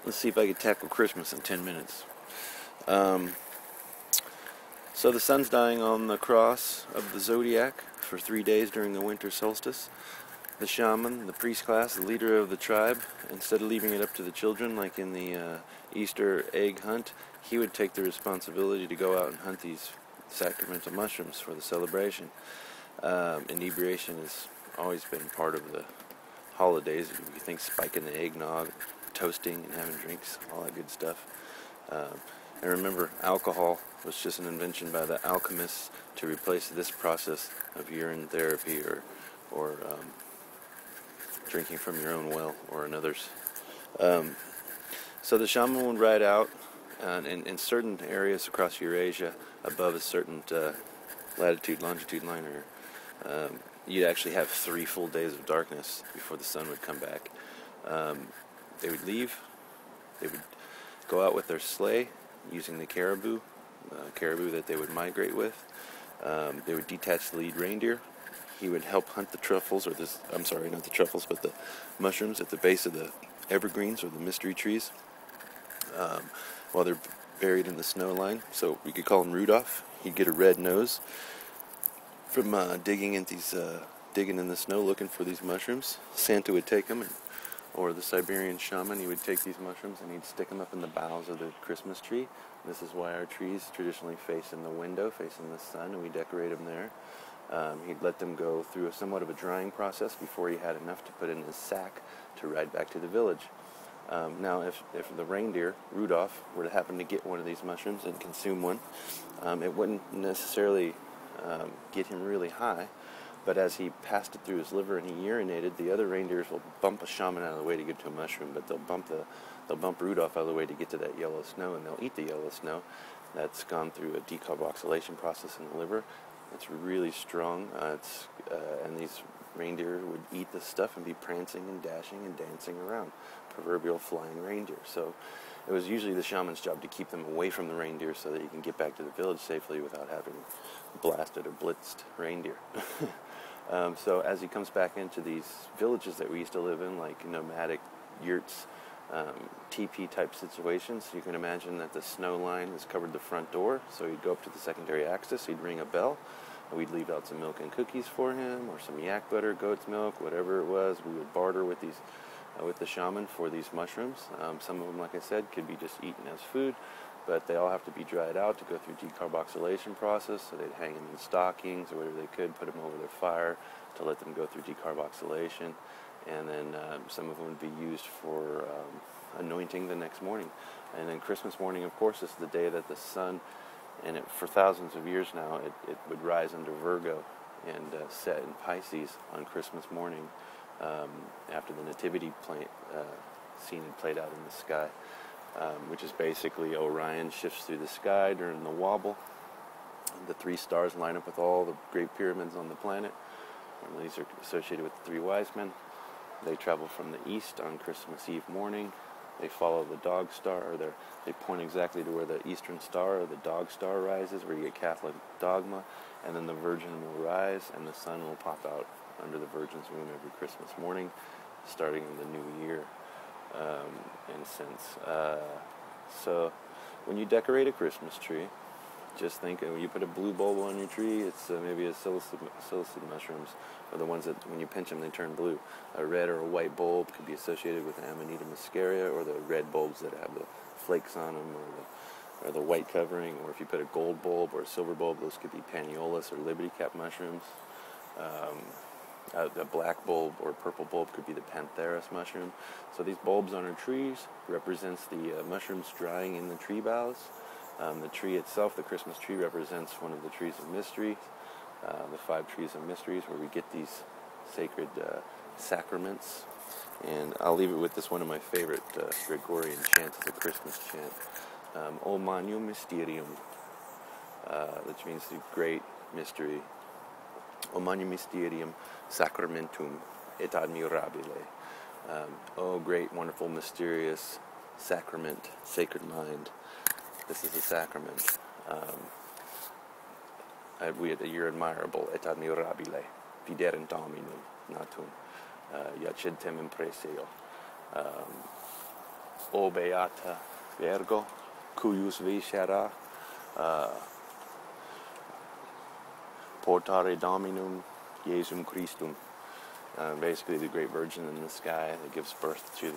Let's see if I can tackle Christmas in 10 minutes. So the sun's dying on the cross of the zodiac for 3 days during the winter solstice. The shaman, the priest class, the leader of the tribe, instead of leaving it up to the children like in the Easter egg hunt, he would take the responsibility to go out and hunt these sacramental mushrooms for the celebration. Inebriation has always been part of the holidays. You think spiking the eggnog, toasting and having drinks, all that good stuff. And remember, alcohol was just an invention by the alchemists to replace this process of urine therapy or drinking from your own well or another's. So the shaman would ride out in certain areas across Eurasia above a certain latitude, longitude line, you'd actually have 3 full days of darkness before the sun would come back. They would leave. They would go out with their sleigh using the caribou that they would migrate with. They would detach the lead reindeer. He would help hunt the truffles, not the truffles, but the mushrooms at the base of the evergreens or the mystery trees while they're buried in the snow line. So we could call him Rudolph. He'd get a red nose from digging in the snow looking for these mushrooms. Santa would take them, or the Siberian shaman, he would take these mushrooms and he'd stick them up in the boughs of the Christmas tree. This is why our trees traditionally face in the window, facing the sun, and we decorate them there. He'd let them go through somewhat of a drying process before he had enough to put in his sack to ride back to the village. Now, if the reindeer, Rudolph, were to happen to get one of these mushrooms and consume one, it wouldn't necessarily get him really high, but as he passed it through his liver and he urinated, the other reindeers will bump a shaman out of the way to get to a mushroom, but they'll bump Rudolph out of the way to get to that yellow snow, and they'll eat the yellow snow that's gone through a decarboxylation process in the liver. It's really strong, and these reindeer would eat this stuff and be prancing and dashing and dancing around, proverbial flying reindeer. So it was usually the shaman's job to keep them away from the reindeer so that he can get back to the village safely without having blasted or blitzed reindeer. So as he comes back into these villages that we used to live in, like nomadic yurts, teepee type situations, you can imagine that the snow line has covered the front door, so he'd go up to the secondary access, he'd ring a bell, and we'd leave out some milk and cookies for him, or some yak butter, goat's milk, whatever it was. We would barter with the shaman for these mushrooms. Some of them, like I said, could be just eaten as food, but they all have to be dried out to go through decarboxylation process, so they'd hang them in stockings or whatever they could, put them over their fire to let them go through decarboxylation, and then some of them would be used for anointing the next morning. And then Christmas morning, of course, is the day that the sun, and for thousands of years now, it would rise under Virgo and set in Pisces on Christmas morning after the nativity scene had played out in the sky, which is basically Orion shifts through the sky during the wobble. The 3 stars line up with all the great pyramids on the planet. And these are associated with the 3 wise men. They travel from the east on Christmas Eve morning. They follow the dog star, or they point exactly to where the eastern star or the dog star rises, where you get Catholic dogma, and then the Virgin will rise, and the sun will pop out under the Virgin's womb every Christmas morning, starting in the new year, in a sense. So when you decorate a Christmas tree, just think when you put a blue bulb on your tree, it's maybe a psilocybin mushrooms, or the ones that when you pinch them they turn blue. A red or a white bulb could be associated with Amanita muscaria, or the red bulbs that have the flakes on them, or the white covering. Or if you put a gold bulb or a silver bulb, those could be Paniolus or Liberty Cap mushrooms. A black bulb or purple bulb could be the Pantherus mushroom. So these bulbs on our trees represents the mushrooms drying in the tree boughs. The tree itself, the Christmas tree, represents one of the trees of mystery, the 5 trees of mysteries, where we get these sacred sacraments. And I'll leave it with this one of my favorite Gregorian chants. It's a Christmas chant, O Magnum Mysterium, which means the great mystery. O Magnum Mysterium Sacramentum et Admirabile. O great, wonderful, mysterious sacrament, sacred mind. This is a sacrament. You're admirable, et admirabile, fiderent dominum, natum, iacentem impreseo. O beata Virgo, cuius viscera portare Dominum Jesum Christum. Basically, the Great Virgin in the sky that gives birth to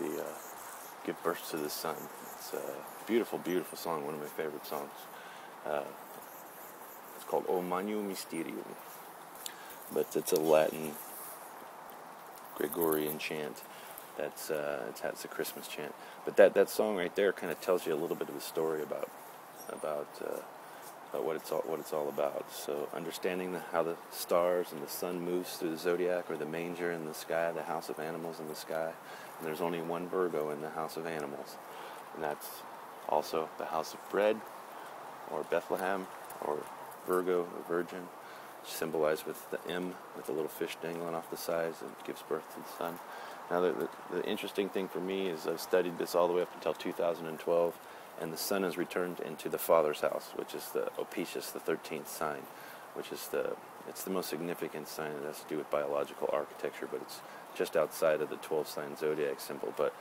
the sun. It's a beautiful, beautiful song. One of my favorite songs. It's called O Magnum Mysterium, but it's a Latin Gregorian chant. It's a Christmas chant. But that song right there kind of tells you a little bit of the story about what it's all about. So understanding how the stars and the sun moves through the zodiac, or the manger in the sky, the house of animals in the sky. And there's only one Virgo in the house of animals, and that's also the house of bread, or Bethlehem, or Virgo, or Virgin, symbolized with the M, with the little fish dangling off the sides that gives birth to the sun. Now, the interesting thing for me is I've studied this all the way up until 2012, and the sun has returned into the Father's house, which is the Ophiuchus, the 13th sign, which is it's the most significant sign. It has to do with biological architecture, but it's just outside of the 12-sign zodiac symbol. But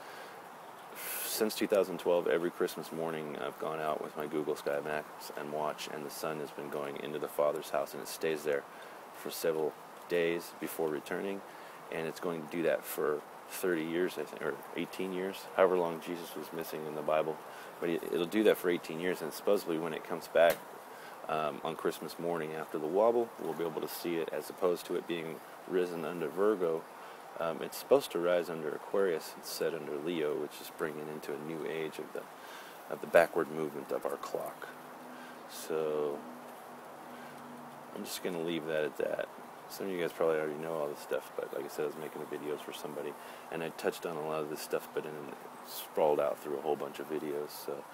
since 2012, every Christmas morning, I've gone out with my Google Sky Maps and watch, and the sun has been going into the Father's house, and it stays there for several days before returning, and it's going to do that for 30 years, I think, or 18 years, however long Jesus was missing in the Bible. But it'll do that for 18 years, and supposedly when it comes back on Christmas morning after the wobble, we'll be able to see it, as opposed to it being risen under Virgo. It's supposed to rise under Aquarius. It's set under Leo, which is bringing into a new age of the backward movement of our clock. So I'm just going to leave that at that. Some of you guys probably already know all this stuff, but like I said, I was making videos for somebody, and I touched on a lot of this stuff, but then sprawled out through a whole bunch of videos. So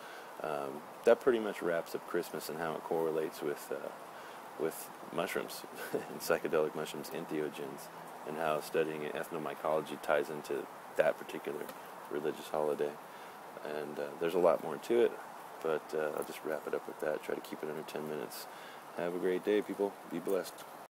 that pretty much wraps up Christmas and how it correlates with mushrooms and psychedelic mushrooms, entheogens, and how studying ethnomycology ties into that particular religious holiday. And there's a lot more to it, but I'll just wrap it up with that. Try to keep it under 10 minutes. Have a great day, people. Be blessed.